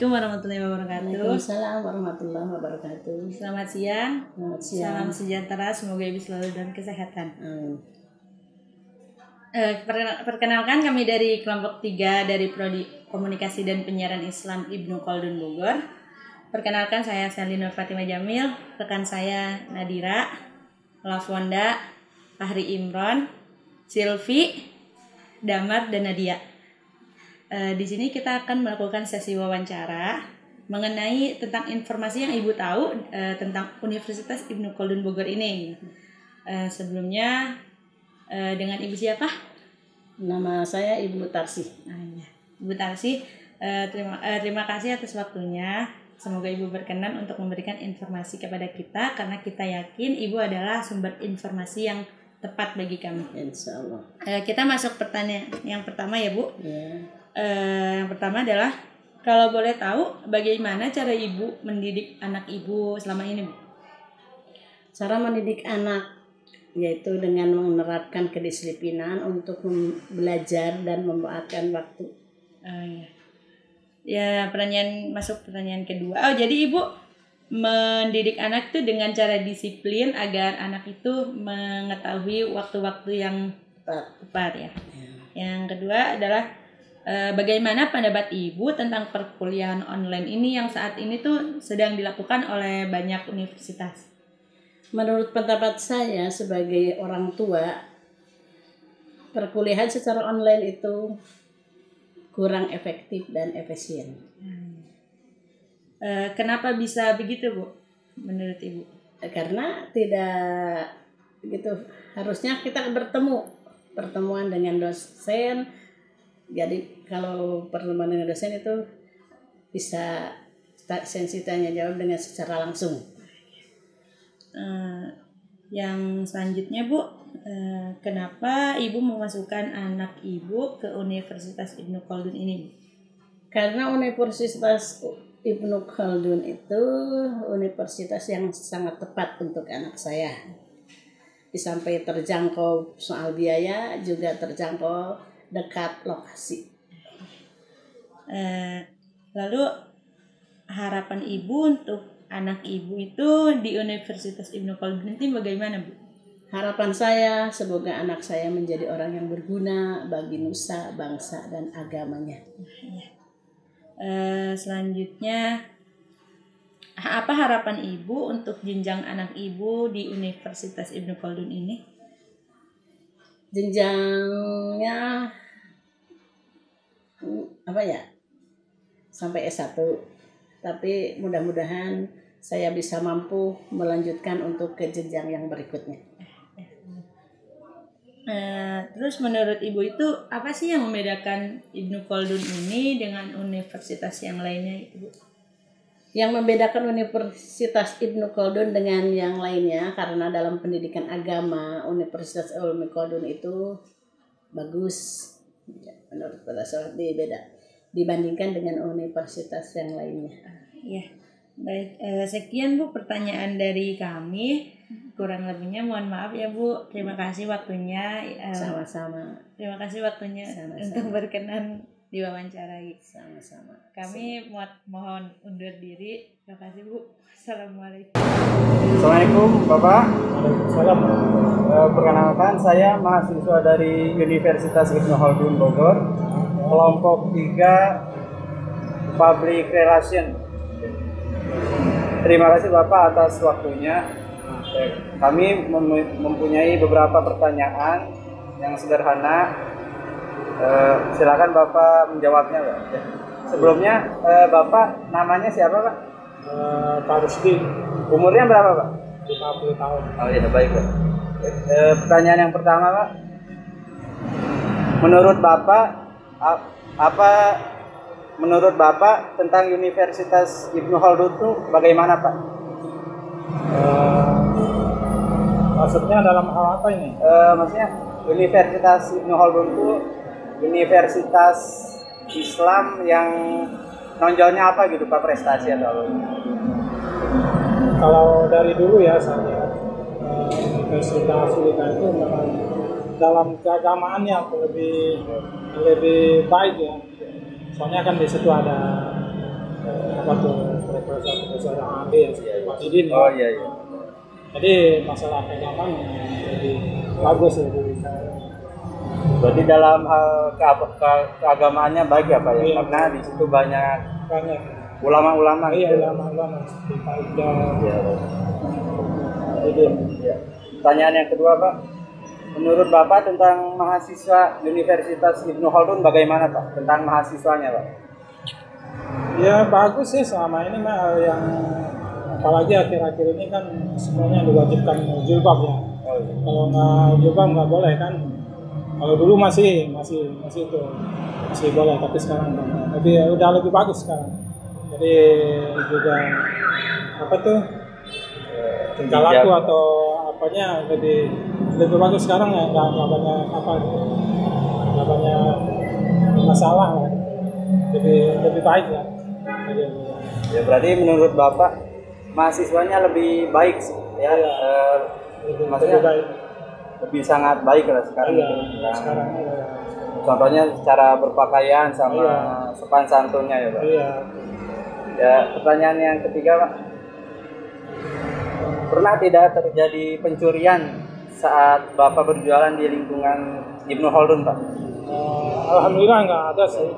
Assalamualaikum warahmatullahi wabarakatuh. Waalaikumsalam warahmatullahi wabarakatuh. Selamat siang. Selamat siang. Salam sejahtera, semoga ibu selalu dalam kesehatan. Perkenalkan, kami dari kelompok 3 dari Prodi Komunikasi dan Penyiaran Islam Ibnu Khaldun Bogor. Perkenalkan, saya Selly Nur Fatimah Jamil, rekan saya Nadira, Lafwanda, Fahri Imron, Silvi, Damar, dan Nadia. Di sini kita akan melakukan sesi wawancara mengenai tentang informasi yang ibu tahu tentang Universitas Ibnu Khaldun Bogor ini. Sebelumnya dengan ibu siapa? Nama saya Ibu Tarsi. Ibu Tarsi, terima kasih atas waktunya. Semoga ibu berkenan untuk memberikan informasi kepada kita, karena kita yakin ibu adalah sumber informasi yang tepat bagi kami. Insya Allah. Kita masuk pertanyaan yang pertama ya Bu. Ya. Yang pertama adalah, kalau boleh tahu bagaimana cara ibu mendidik anak ibu selama ini, Bu? Cara mendidik anak yaitu dengan menerapkan kedisiplinan untuk belajar dan memanfaatkan waktu. Ya, masuk pertanyaan kedua. Jadi ibu mendidik anak itu dengan cara disiplin agar anak itu mengetahui waktu-waktu yang tepat ya. Yang kedua adalah bagaimana pendapat ibu tentang perkuliahan online ini yang saat ini tuh sedang dilakukan oleh banyak universitas? Menurut pendapat saya sebagai orang tua, perkuliahan secara online itu kurang efektif dan efisien. Kenapa bisa begitu, Bu? Menurut ibu? Karena tidak gitu, harusnya kita pertemuan dengan dosen. Jadi kalau pertemuan dengan dosen itu bisa sensi tanya jawab dengan secara langsung. Yang selanjutnya, Bu, kenapa ibu memasukkan anak ibu ke Universitas Ibnu Khaldun ini? Karena Universitas Ibnu Khaldun itu universitas yang sangat tepat untuk anak saya. Sampai terjangkau soal biaya, juga terjangkau dekat lokasi. Lalu harapan ibu untuk anak ibu itu di Universitas Ibnu Khaldun itu bagaimana, Bu? Harapan saya semoga anak saya menjadi orang yang berguna bagi nusa, bangsa, dan agamanya. Selanjutnya, apa harapan ibu untuk jenjang anak ibu di Universitas Ibnu Khaldun ini? Jenjangnya sampai S1, tapi mudah-mudahan saya bisa mampu melanjutkan untuk ke jenjang yang berikutnya. Terus menurut ibu itu apa sih yang membedakan Ibnu Khaldun ini dengan universitas yang lainnya, Ibu? Yang membedakan Universitas Ibnu Khaldun dengan yang lainnya, karena dalam pendidikan agama Universitas Ibnu Khaldun itu bagus menurut saya, beda dibandingkan dengan universitas yang lainnya. Ya, baik. Sekian Bu pertanyaan dari kami. Kurang lebihnya mohon maaf ya Bu. Terima kasih waktunya. Sama-sama. Terima kasih waktunya untuk berkenan diwawancarai. Sama-sama. Kami mohon undur diri. Terima kasih Bu. Assalamualaikum. Assalamualaikum Bapak. Waalaikumsalam. Perkenalkan, saya mahasiswa dari Universitas Ibnu Khaldun Bogor, kelompok 3 Public Relation. Terima kasih Bapak atas waktunya. Kami mempunyai beberapa pertanyaan yang sederhana. Silakan Bapak menjawabnya, Pak. Sebelumnya, Bapak namanya siapa, Pak? Pak Rusdi. Umurnya berapa, Pak? 50 tahun. Oh iya, baik, Pak. Pertanyaan yang pertama, Pak. Menurut Bapak, menurut Bapak tentang Universitas Ibnu Khaldun itu bagaimana, Pak? Maksudnya dalam hal apa ini? Maksudnya Universitas Ibnu Khaldun itu universitas Islam yang nonjolnya apa gitu, Pak, prestasi atau apa? Kalau dari dulu ya saya Universitas kita itu memang dalam keagamaannya lebih baik ya. Soalnya kan di situ ada apa tuh profesor yang ahli ya Pak Didin ya. Oh iya. Jadi masalah agama lebih bagus ya dari saya. Berarti dalam hal keagamaannya baik ya Pak ya, Iya. karena di situ banyak Banyak. ulama-ulama. Iya, gitu. ulama-ulama seperti Pak Ida. Iya. Jadi Ya. Pertanyaan yang kedua Pak, menurut Bapak tentang mahasiswa Universitas Ibnu Khaldun bagaimana Pak? Tentang mahasiswanya Pak? ya bagus sih selama ini mah yang apalagi akhir-akhir ini kan semuanya diwajibkan jilbab ya. Oh, iya. Kalau nggak jilbab nggak boleh kan. Kalau dulu masih itu masih boleh, tapi sekarang enggak. Tapi udah lebih bagus sekarang. Jadi juga apa tuh tingkah laku atau apanya lebih bagus sekarang ya, nggak banyak nggak banyak masalah lah. Lebih baik lah. Ya berarti menurut Bapak mahasiswanya lebih baik sih ya, Iya. maksudnya Lebih baik. lebih sangat baik lah sekarang. Iya, Nah, sekarang contohnya cara berpakaian sama Iya. sopan santunnya ya Pak. iya. Ya pertanyaan yang ketiga Pak, pernah tidak terjadi pencurian saat Bapak berjualan di lingkungan Ibnu Khaldun Pak? Alhamdulillah nggak ada sih.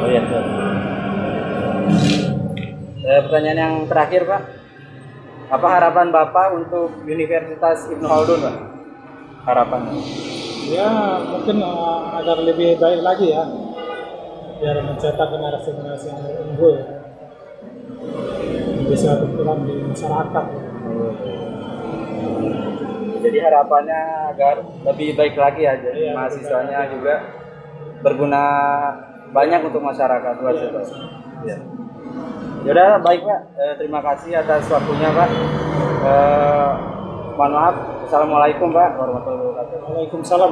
Oh iya. Pertanyaan yang terakhir Pak, apa harapan Bapak untuk Universitas Ibnu Khaldun Pak? Harapannya? Ya mungkin agar lebih baik lagi ya, biar mencetak generasi-generasi yang unggul ya. Bisa berperan di masyarakat. Jadi harapannya agar lebih baik lagi ya, jadi Iya, mahasiswanya lebih baik. juga berguna banyak untuk masyarakat luas Iya, ya Pak. Ya. Yaudah baik Pak, terima kasih atas waktunya Pak. Mohon maaf, Assalamualaikum Pak warahmatullahi wabarakatuh. Waalaikumsalam.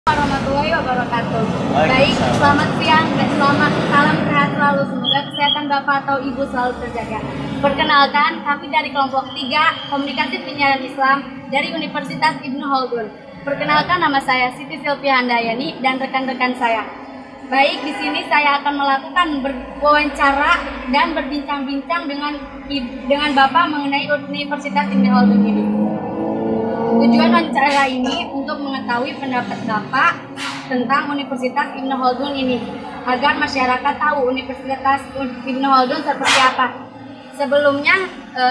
Warahmatullahi wabarakatuh. Baik, selamat siang dan selamat salam sehat selalu. Semoga kesehatan Bapak atau Ibu selalu terjaga. Perkenalkan, kami dari kelompok 3 Komunikasi Penyiaran Islam dari Universitas Ibnu Khaldun. Perkenalkan, nama saya Siti Silvia Handayani dan rekan-rekan saya. Baik, di sini saya akan melakukan wawancara dan berbincang-bincang dengan Bapak mengenai Universitas Ibnu Khaldun ini. Tujuan wawancara ini untuk mengetahui pendapat Bapak tentang Universitas Ibnu Khaldun ini, agar masyarakat tahu Universitas Ibnu Khaldun seperti apa. Sebelumnya,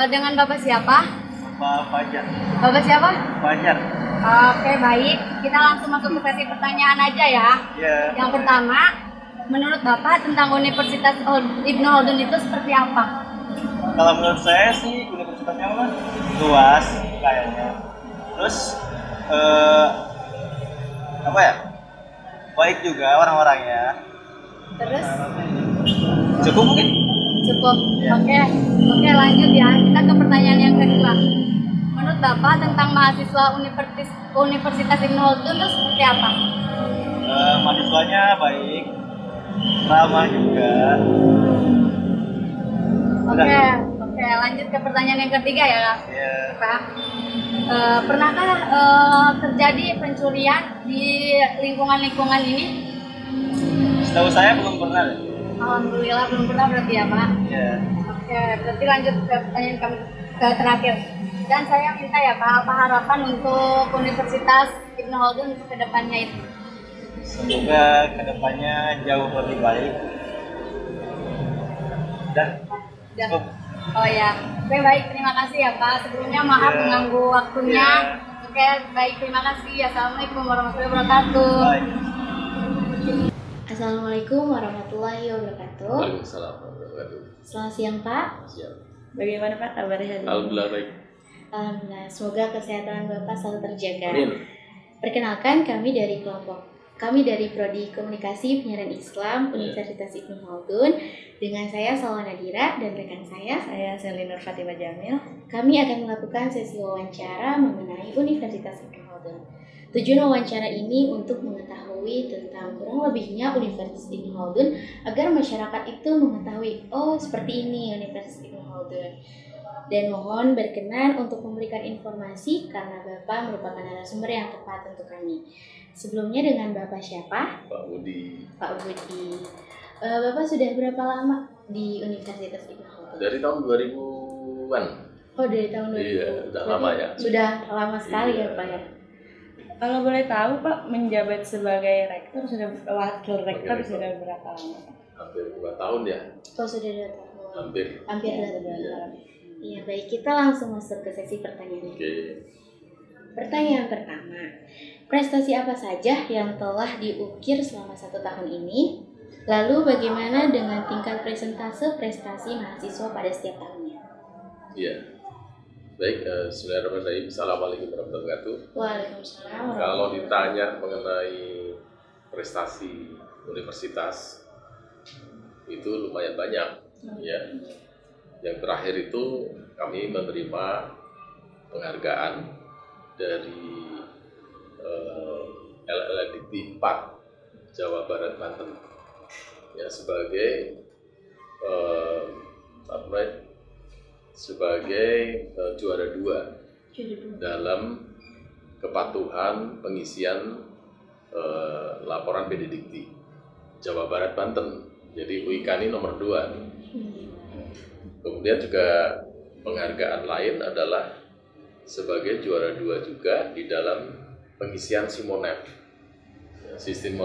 dengan Bapak siapa? Pak Fajar. Bapak siapa? Fajar. Oke, baik. Kita langsung masuk ke sesi pertanyaan aja ya. Ya. Yang pertama, menurut Bapak tentang Universitas Ibnu Khaldun itu seperti apa? Kalau menurut saya sih universitasnya kan luas kayaknya. Terus apa ya? Baik juga orang-orangnya. Terus? Cukup mungkin? Cukup. Oke, lanjut ya. Kita ke pertanyaan yang kedua. Menurut Bapak tentang mahasiswa Universitas Ibnu Khaldun itu seperti apa? Mahasiswanya baik, ramah juga. Oke, lanjut ke pertanyaan yang ketiga ya, Ya, Pak. Pernahkah terjadi pencurian di lingkungan-lingkungan ini? setahu saya belum pernah. Alhamdulillah belum pernah berarti ya, Pak. Ya, Oke, berarti lanjut ke pertanyaan kami ke terakhir. Dan saya minta ya Pak, apa harapan untuk Universitas Ibnu Khaldun untuk kedepannya itu? semoga kedepannya jauh lebih baik. Dan Dan, oh ya, oke baik, terima kasih ya Pak. Sebelumnya maaf Ya. mengganggu waktunya. Ya. Oke, baik, terima kasih. Assalamualaikum warahmatullahi wabarakatuh. baik. Assalamualaikum warahmatullahi wabarakatuh. Waalaikumsalam warahmatullahi wabarakatuh. Selamat siang Pak. Siap. Bagaimana Pak kabarnya hari ini? Alhamdulillah baik. Alhamdulillah, semoga kesehatan Bapak selalu terjaga. Amin. Perkenalkan, kami dari Prodi Komunikasi Penyiaran Islam Universitas Ibnu Khaldun. Dengan saya Salwa Nadira dan rekan saya. Saya Sally Nur Fatimah Jamil. Kami akan melakukan sesi wawancara mengenai Universitas Ibnu Khaldun. Tujuan wawancara ini untuk mengetahui tentang kurang lebihnya Universitas Ibnu Khaldun agar masyarakat itu mengetahui, oh seperti ini Universitas Ibnu Khaldun. Dan mohon berkenan untuk memberikan informasi karena Bapak merupakan narasumber yang tepat untuk kami. Sebelumnya dengan Bapak siapa? Pak Budi. Pak Budi. Bapak sudah berapa lama di Universitas Ibnu Khaldun? Dari tahun 2000-an. Oh, dari tahun 2000. Iya, udah lama ya. Sudah lama sekali Iya. ya Pak ya. Kalau boleh tahu Pak, menjabat sebagai rektor sudah wakil rektor Wakil rektor. sudah berapa lama? Hampir 2 tahun ya. Oh, sudah 2 tahun. Hampir. Hampir 2 tahun. Iya, baik, kita langsung masuk ke sesi pertanyaan. Oke. Pertanyaan pertama, prestasi apa saja yang telah diukir selama 1 tahun ini? Lalu bagaimana dengan tingkat presentase prestasi mahasiswa pada setiap tahunnya? Iya. Baik, Bismillahirrahmanirrahim. Assalamualaikum warahmatullahi wabarakatuh. Waalaikumsalam. Kalau ditanya mengenai prestasi universitas, itu lumayan banyak, ya. Yang terakhir itu kami menerima penghargaan dari LLDikti 4 Jawa Barat Banten, ya, sebagai juara 2 dalam kepatuhan pengisian laporan Benedikti Jawa Barat Banten. Jadi UIK ini nomor 2. Kemudian juga penghargaan lain adalah sebagai juara 2 juga di dalam pengisian SIMONET, sistem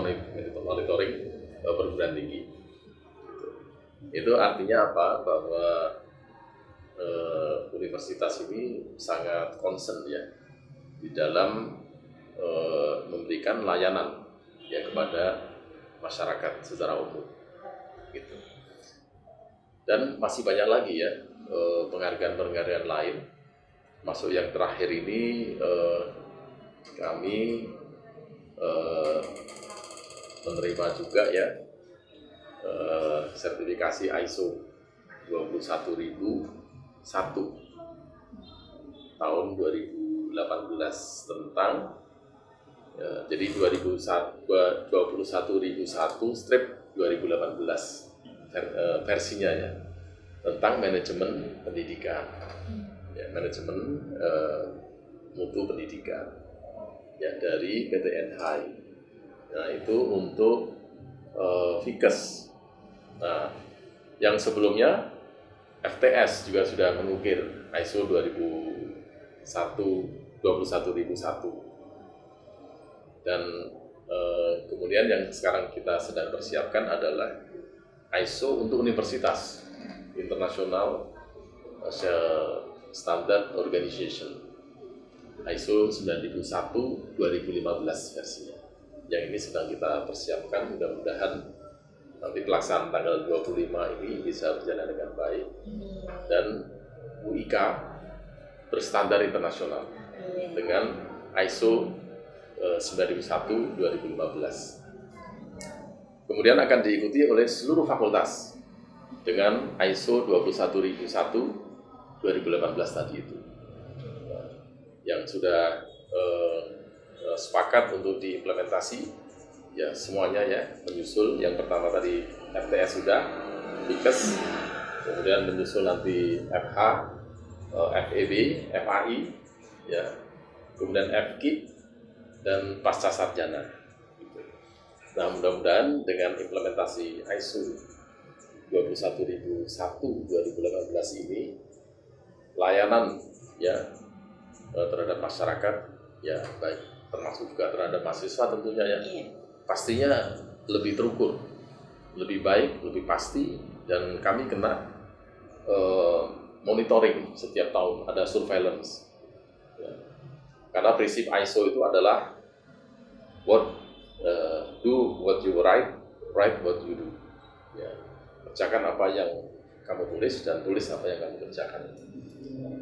monitoring perguruan tinggi. Itu artinya apa? Bahwa universitas ini sangat concern ya di dalam memberikan layanan ya kepada masyarakat secara umum gitu. Dan masih banyak lagi ya penghargaan-penghargaan lain. Masuk yang terakhir ini kami menerima juga ya sertifikasi ISO 21001 tahun 2018 tentang jadi 21001/2018 versinya ya, tentang manajemen pendidikan, ya, manajemen mutu pendidikan ya dari PTNHI. Nah itu untuk Fikes. Nah yang sebelumnya FTS juga sudah mengukir ISO 21001 dan kemudian yang sekarang kita sedang persiapkan adalah ISO untuk universitas, International Standard Organization, ISO 9001/2015 versinya. Yang ini sedang kita persiapkan, mudah-mudahan nanti pelaksanaan tanggal 25 ini bisa berjalan dengan baik dan UIK berstandar internasional dengan ISO 9001/2015. Kemudian akan diikuti oleh seluruh fakultas dengan ISO 21001/2018 tadi itu. Yang sudah sepakat untuk diimplementasi ya semuanya ya, menyusul yang pertama tadi FTS sudah, Fikes, kemudian menyusul nanti FH, FEB, FAI ya, kemudian FKIP dan pasca sarjana. Nah, mudah-mudahan dengan implementasi ISO 21001/2018 ini layanan ya terhadap masyarakat ya baik, termasuk juga terhadap mahasiswa tentunya ya, pastinya lebih terukur, lebih baik, lebih pasti, dan kami kena monitoring setiap tahun, ada surveillance ya. Karena prinsip ISO itu adalah do what you write what you do ya. Kerjakan apa yang kamu tulis dan tulis apa yang kamu kerjakan.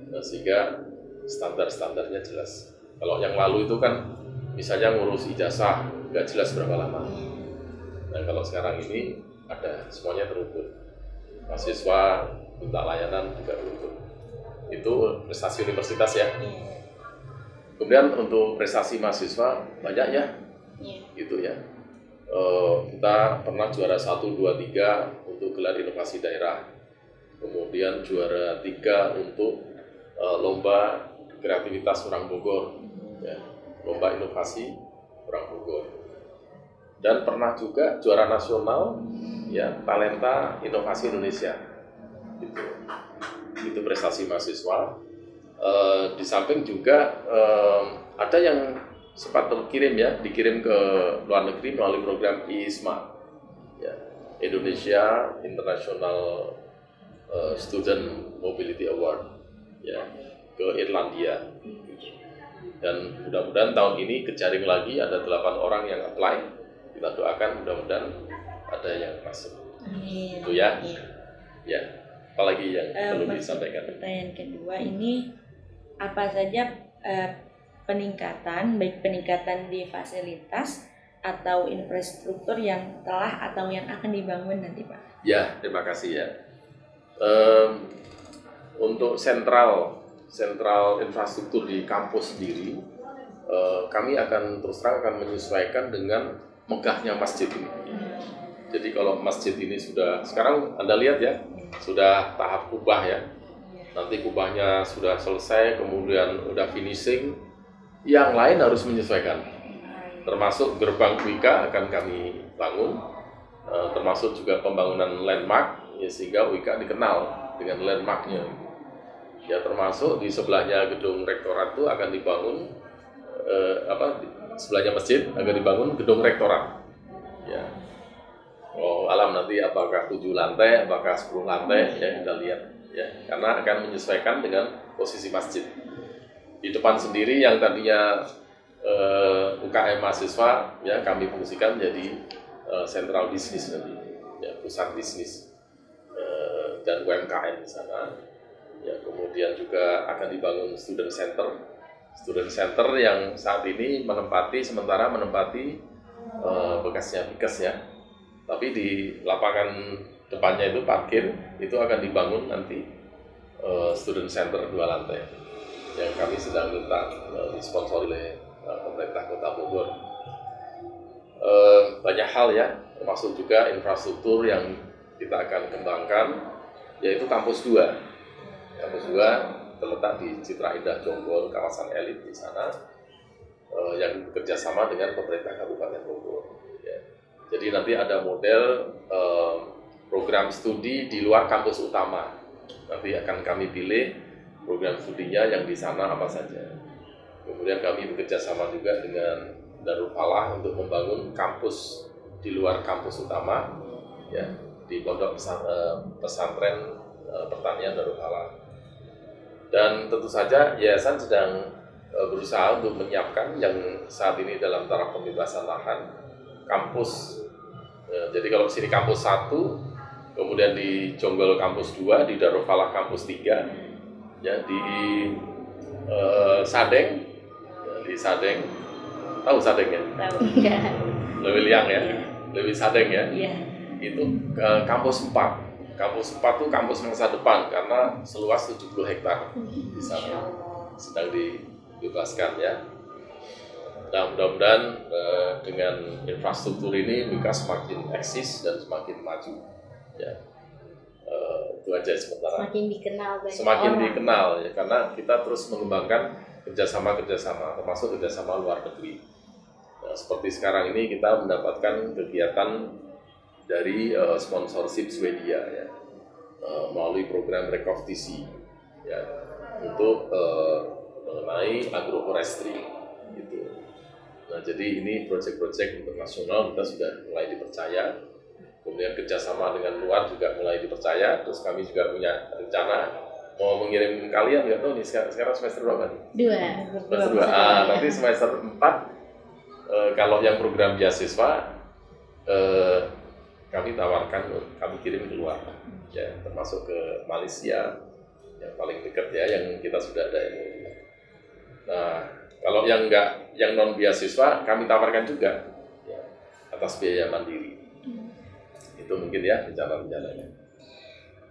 Nah, sehingga standar-standarnya jelas. Kalau yang lalu itu kan misalnya ngurus ijazah nggak jelas berapa lama. Nah kalau sekarang ini ada semuanya terukur. Mahasiswa minta layanan juga terukur. Itu prestasi universitas ya. Kemudian untuk prestasi mahasiswa banyak ya. Gitu ya. Kita pernah juara 1, 2, 3 untuk gelar inovasi daerah. Kemudian juara 3 untuk lomba kreativitas orang Bogor ya, lomba inovasi orang Bogor. Dan pernah juga juara nasional ya talenta inovasi Indonesia. Itu prestasi mahasiswa. Di samping juga ada yang sempat dikirim ke luar negeri melalui program ISMA, ya, Indonesia International Student Mobility Award, ya, ke Irlandia. Dan mudah-mudahan tahun ini kejaring lagi, ada 8 orang yang apply. Kita doakan mudah-mudahan ada yang masuk. Amin. Itu ya. Ya. Apalagi yang perlu disampaikan? Pertanyaan kedua ini, apa saja peningkatan, baik peningkatan di fasilitas atau infrastruktur yang telah atau yang akan dibangun nanti, Pak? Ya, terima kasih ya. Untuk sentral infrastruktur di kampus sendiri, kami akan terus terang akan menyesuaikan dengan megahnya masjid ini. Jadi kalau masjid ini sudah, sekarang Anda lihat ya, sudah tahap kubah ya. Nanti kubahnya sudah selesai, kemudian udah finishing, yang lain harus menyesuaikan. Termasuk gerbang UIKA akan kami bangun, termasuk juga pembangunan landmark, ya, sehingga UIKA dikenal dengan landmarknya. Ya, termasuk di sebelahnya gedung rektorat itu akan dibangun sebelahnya masjid akan dibangun gedung rektorat. Ya. Oh, alam nanti apakah 7 lantai, apakah 10 lantai, ya kita lihat. Ya, karena akan menyesuaikan dengan posisi masjid. Di depan sendiri yang tadinya UKM mahasiswa, ya kami fungsikan jadi sentral bisnis nanti, ya, pusat bisnis dan UMKM di sana. Ya, kemudian juga akan dibangun student center yang saat ini sementara menempati bekasnya Bikes ya. Tapi di lapangan depannya itu parkir, itu akan dibangun nanti student center 2 lantai yang kami sedang minta disponsori oleh pemerintah Kota Bogor. Banyak hal ya, termasuk juga infrastruktur yang kita akan kembangkan, yaitu kampus 2. Kampus 2 terletak di Citra Indah Jonggol, kawasan elit di sana, yang bekerja sama dengan pemerintah Kabupaten Bogor. Ya. Jadi nanti ada model program studi di luar kampus utama. Nanti akan kami pilih program studinya yang di sana apa saja. Kemudian kami bekerja sama juga dengan Darul Falah untuk membangun kampus di luar kampus utama, ya, di pondok pesantren pertanian Darul Falah. Dan tentu saja yayasan sedang berusaha untuk menyiapkan yang saat ini dalam taraf pembebasan lahan kampus. Jadi kalau sini kampus 1, kemudian di Jonggol kampus 2, di Darul Falah kampus 3, ya, di Sadeng, tahu Sadeng ya? Tahu ya. Lewiliang ya, Lewi Sadeng ya. Iya. Itu kampus 4. Kampus 4 itu kampus masa depan karena seluas 70 hektar di sana sedang dibebaskan ya. Nah, mudah-mudahan dengan infrastruktur ini Bikes semakin eksis dan semakin maju. Ya, itu aja sementara. Semakin dikenal banyak Semakin orang. dikenal ya, karena kita terus mengembangkan kerjasama, termasuk kerjasama luar negeri. Nah, seperti sekarang ini kita mendapatkan kegiatan dari sponsorship Swedia ya, melalui program Rekovtisi ya, untuk mengenai agroforestry gitu. Nah, jadi ini proyek-proyek internasional kita sudah mulai dipercaya, kemudian kerjasama dengan luar juga mulai dipercaya. Terus kami juga punya rencana mau mengirim kalian, nggak tahu nih sekarang semester berapa nih? 2. Semester 2. Nanti semester 4 kalau yang program beasiswa kami tawarkan, kami kirim keluar ya, termasuk ke Malaysia yang paling dekat ya, yang kita sudah ada ini. Nah, kalau yang enggak, yang non beasiswa kami tawarkan juga ya, atas biaya mandiri. Itu mungkin ya rencana-rencananya.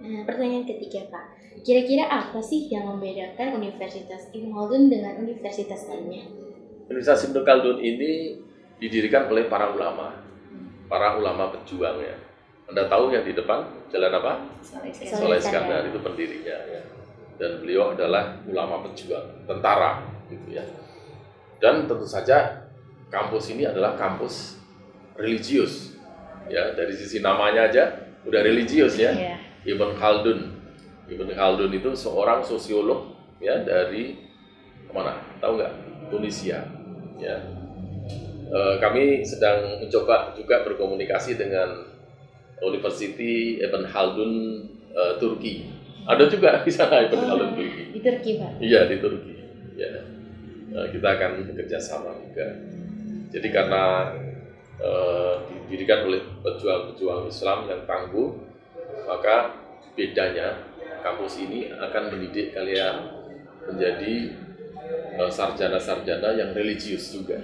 Nah, pertanyaan ketiga, Pak. Kira-kira apa sih yang membedakan Universitas Ibnu Khaldun dengan universitas lainnya? Universitas Ibnu Khaldun ini didirikan oleh para ulama pejuang ya. Anda tahu yang di depan jalan apa? Soleh Iskandar, itu pendirinya ya. Dan beliau adalah ulama pejuang, tentara gitu ya. Dan tentu saja kampus ini adalah kampus religius Ya, dari sisi namanya aja udah religius ya. Iya. Ibn Khaldun. Ibn Khaldun itu seorang sosiolog ya dari mana? Tahu nggak? Tunisia. Ya. Kami sedang mencoba juga berkomunikasi dengan University Ibn Khaldun Turki. Ada juga di sana Ibn Khaldun Turki. Di Turki, Pak. Iya, di Turki. Ya. Kita akan bekerja sama juga. Jadi karena didirikan oleh pejuang-pejuang Islam yang tangguh, maka bedanya kampus ini akan mendidik kalian menjadi sarjana-sarjana yang religius juga.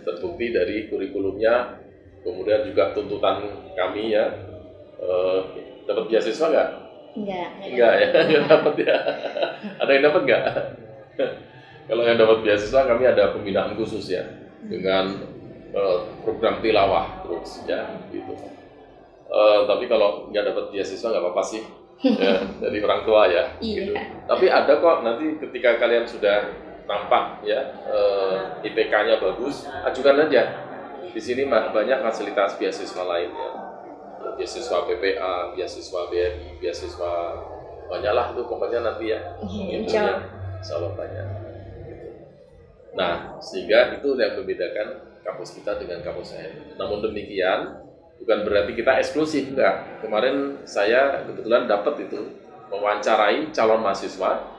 Terbukti dari kurikulumnya, kemudian juga tuntutan kami ya, dapat beasiswa nggak? Enggak ya, nggak dapat ya. Ada yang dapat nggak? Kalau yang dapat beasiswa kami ada pembinaan khusus ya, dengan program tilawah terus ya gitu. Tapi kalau nggak dapat beasiswa nggak apa-apa sih. Ya, dari orang tua ya. Gitu. Tapi ada kok nanti ketika kalian sudah nampak ya IPK-nya bagus, ajukan aja. Di sini banyak fasilitas beasiswa lain ya. Beasiswa PPA, beasiswa BRI, beasiswa banyaklah itu pokoknya nanti ya. Gitu ya. Insya Allah banyak. Gitu. Nah, sehingga itu yang membedakan kampus kita dengan kampus lain. Namun demikian bukan berarti kita eksklusif, enggak. Kemarin saya kebetulan dapat itu mewawancarai calon mahasiswa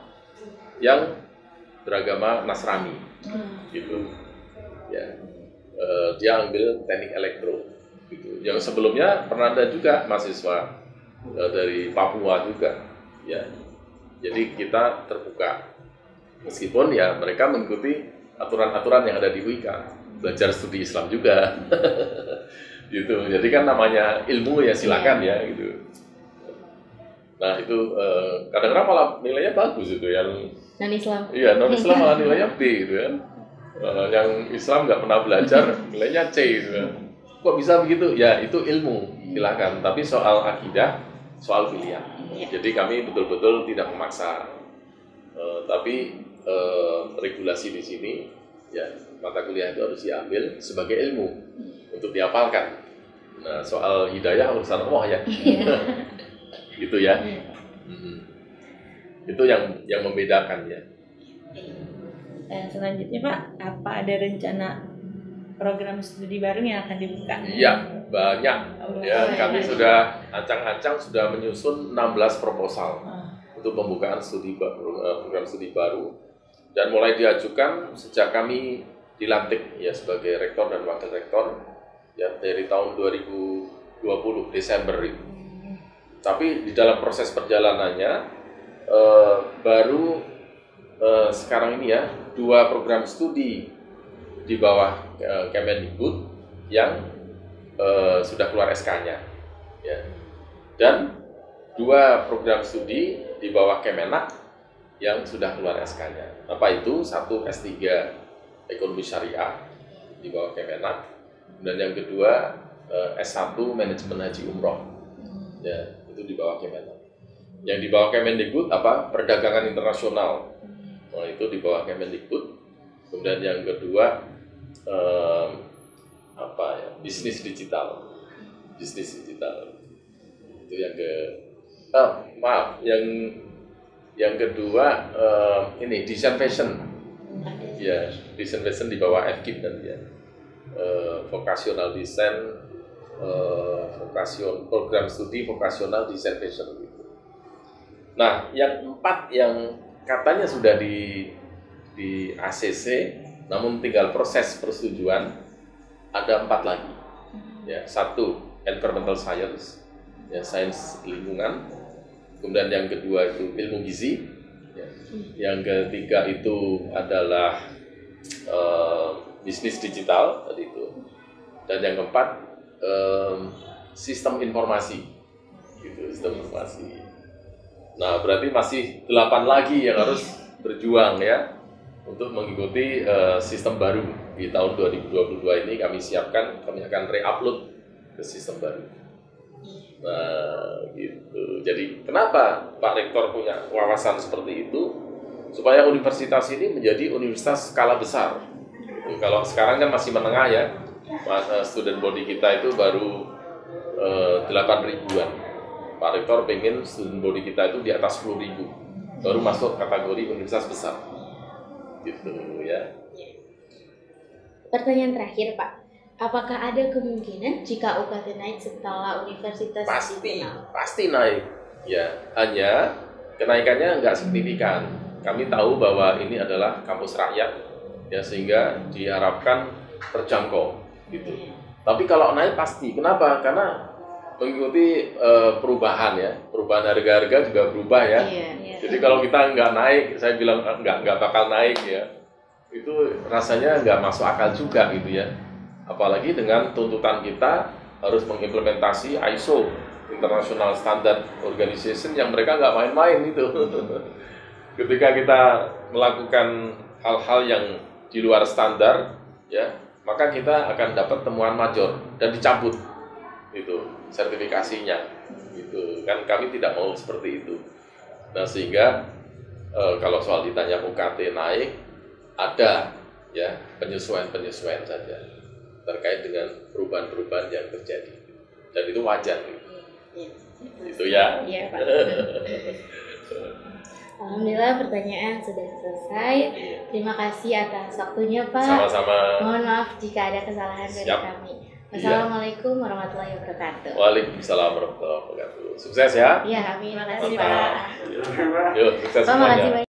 yang beragama Nasrani, gitu. Ya, dia ambil teknik elektro, gitu. Yang sebelumnya pernah ada juga mahasiswa dari Papua juga, ya. Jadi kita terbuka, meskipun ya mereka mengikuti aturan-aturan yang ada di WIKA, belajar studi Islam juga. Gitu. Jadi kan namanya ilmu ya silakan ya gitu. Nah itu kadang-kadang malah nilainya bagus itu yang non-Islam. Iya, non-Islam malah nilainya B gitu kan. Yang Islam nggak pernah belajar nilainya C gitu kan. Kok bisa begitu? Ya itu ilmu silakan. Tapi soal akidah, soal pilihan. Jadi kami betul-betul tidak memaksa. Tapi regulasi di sini ya mata kuliah itu harus diambil sebagai ilmu untuk dihafalkan. Nah, soal hidayah urusan Allah ya. Gitu ya. Itu yang membedakan ya. Selanjutnya Pak, apa ada rencana program studi baru yang akan dibuka? Iya, banyak. Ya, kami sudah ancang-ancang sudah menyusun 16 proposal untuk pembukaan program studi baru dan mulai diajukan sejak kami dilantik ya sebagai rektor dan wakil rektor ya dari tahun 2020 Desember itu. Tapi di dalam proses perjalanannya baru sekarang ini ya 2 program studi di bawah Kemendikbud yang sudah keluar SK-nya ya. Dan 2 program studi di bawah Kemenak yang sudah keluar SK-nya. Apa itu? 1 S3 Ekonomi Syariah di bawah Kemenak, dan yang kedua S1 Manajemen Haji Umroh ya, itu di bawah Kemenak. Yang di bawah Kemendikbud apa? Perdagangan internasional. Nah, itu di bawah Kemendikbud. Kemudian yang kedua apa ya? Bisnis digital. Bisnis digital. Itu yang yang kedua ini desain fashion. Ya, desain fashion di bawah FKIP dan ya. Vocational design, program studi vocational design fashion gitu. Nah, yang 4 yang katanya sudah di ACC, namun tinggal proses persetujuan, ada 4 lagi. Ya, 1 environmental science, ya sains lingkungan. Kemudian yang kedua itu ilmu gizi. Ya. Yang ketiga itu adalah bisnis digital tadi itu. Dan yang keempat sistem informasi. Gitu, sistem informasi. Nah, berarti masih 8 lagi yang harus berjuang ya untuk mengikuti sistem baru di tahun 2022 ini kami siapkan, kami akan re-upload ke sistem baru. Nah, gitu. Jadi kenapa Pak Rektor punya wawasan seperti itu? Supaya universitas ini menjadi universitas skala besar. Gitu. Kalau sekarang kan masih menengah ya, student body kita itu baru 8 ribuan. Pak Rektor pengen student body kita itu di atas 10 ribu, baru masuk kategori universitas besar. Gitu ya. Pertanyaan terakhir Pak, apakah ada kemungkinan jika UKT naik setelah universitas dikenal? Pasti naik. Ya, hanya kenaikannya nggak signifikan. Kami tahu bahwa ini adalah kampus rakyat, ya sehingga diharapkan terjangkau. Gitu. Tapi kalau naik pasti, kenapa? Karena mengikuti perubahan ya, perubahan harga-harga juga berubah ya. Jadi kalau kita nggak naik, saya bilang nggak bakal naik ya, itu rasanya nggak masuk akal juga gitu ya. Apalagi dengan tuntutan kita harus mengimplementasi ISO International Standard Organization yang mereka nggak main-main itu. Ketika kita melakukan hal-hal yang di luar standar, ya maka kita akan dapat temuan major dan dicabut itu sertifikasinya, gitu kan. Kami tidak mau seperti itu. Nah sehingga kalau soal ditanya UKT naik, ada ya penyesuaian saja terkait dengan perubahan-perubahan yang terjadi, dan itu wajar gitu. Itu ya. Iya Pak. Alhamdulillah pertanyaan sudah selesai. Terima kasih atas waktunya Pak. Sama-sama. Mohon maaf jika ada kesalahan dari kami. Wassalamualaikum warahmatullahi wabarakatuh. Waalaikumsalam warahmatullahi wabarakatuh. Sukses ya. Iya, amin. Terima kasih Pak. Yuk, sukses Pak, semuanya. makasih banyak.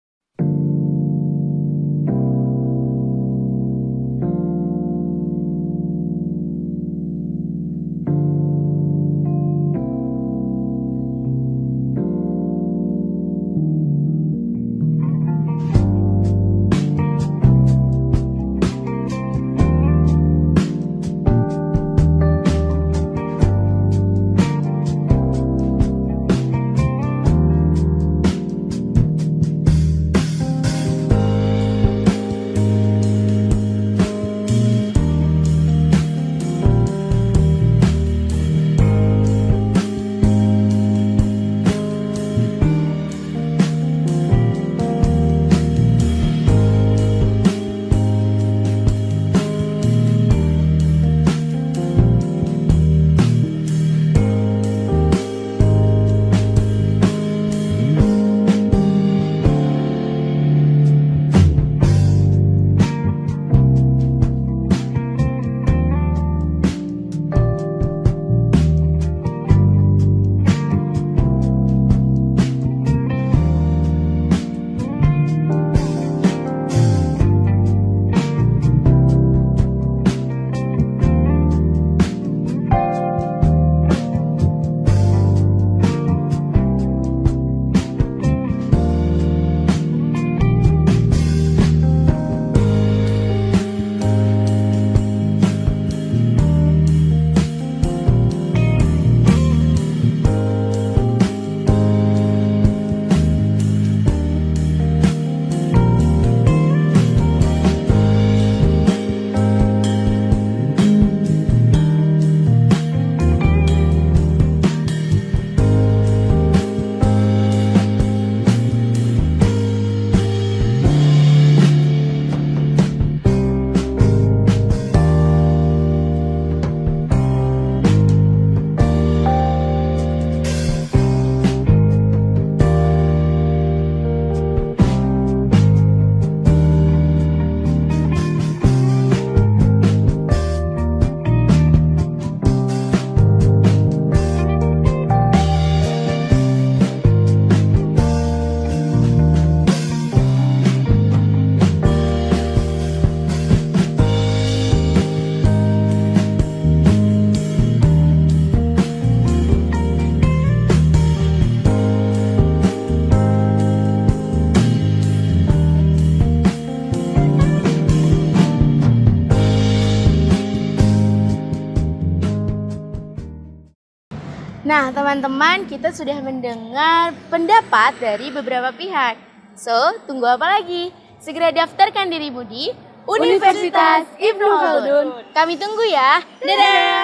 Nah, teman-teman, kita sudah mendengar pendapat dari beberapa pihak. So, tunggu apa lagi? Segera daftarkan dirimu di Universitas Ibnu Khaldun. Kami tunggu ya. Dadah!